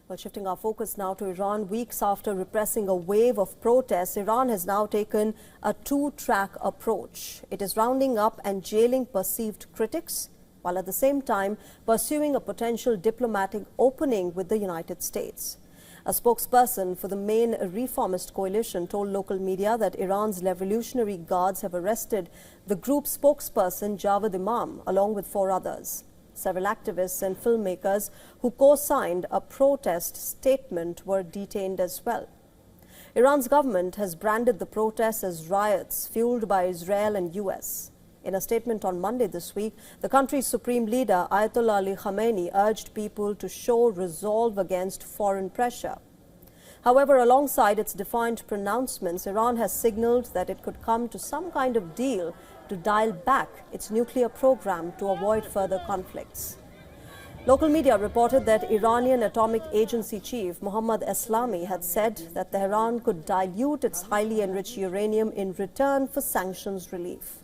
Well, shifting our focus now to Iran, weeks after repressing a wave of protests, Iran has now taken a two-track approach. It is rounding up and jailing perceived critics, while at the same time pursuing a potential diplomatic opening with the United States. A spokesperson for the main reformist coalition told local media that Iran's Revolutionary Guards have arrested the group's spokesperson Javad Imam along with 4 others. Several activists and filmmakers who co-signed a protest statement were detained as well. Iran's government has branded the protests as riots fueled by Israel and U.S. In a statement on Monday this week, the country's supreme leader Ayatollah Ali Khamenei urged people to show resolve against foreign pressure. However, alongside its defiant pronouncements, Iran has signaled that it could come to some kind of deal to dial back its nuclear program to avoid further conflicts. Local media reported that Iranian Atomic Agency chief Mohammad Eslami had said that Tehran could dilute its highly enriched uranium in return for sanctions relief.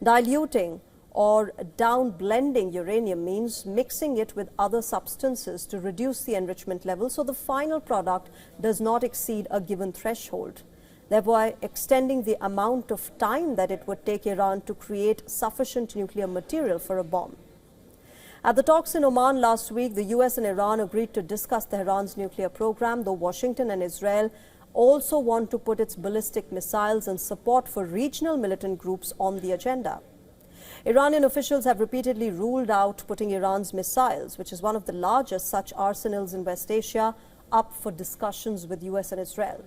Diluting or downblending uranium means mixing it with other substances to reduce the enrichment level so the final product does not exceed a given threshold, thereby extending the amount of time that it would take Iran to create sufficient nuclear material for a bomb. At the talks in Oman last week, the U.S. and Iran agreed to discuss Tehran's nuclear program, though Washington and Israel also want to put its ballistic missiles and support for regional militant groups on the agenda. Iranian officials have repeatedly ruled out putting Iran's missiles, which is one of the largest such arsenals in West Asia, up for discussions with U.S. and Israel.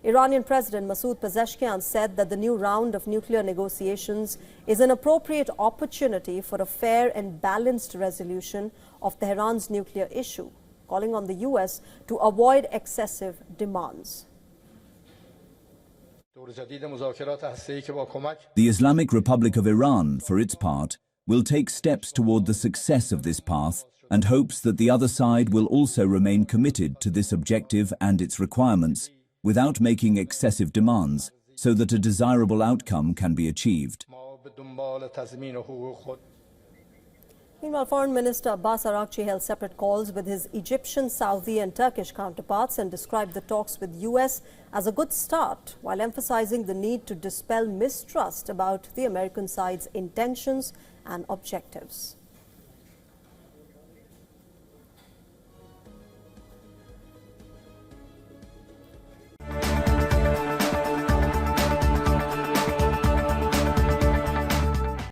Iranian President Masoud Pezeshkian said that the new round of nuclear negotiations is an appropriate opportunity for a fair and balanced resolution of Tehran's nuclear issue, calling on the U.S. to avoid excessive demands. The Islamic Republic of Iran, for its part, will take steps toward the success of this path and hopes that the other side will also remain committed to this objective and its requirements without making excessive demands so that a desirable outcome can be achieved. Meanwhile, Foreign Minister Abbas Araghchi held separate calls with his Egyptian, Saudi and Turkish counterparts and described the talks with U.S. as a good start, while emphasizing the need to dispel mistrust about the American side's intentions and objectives.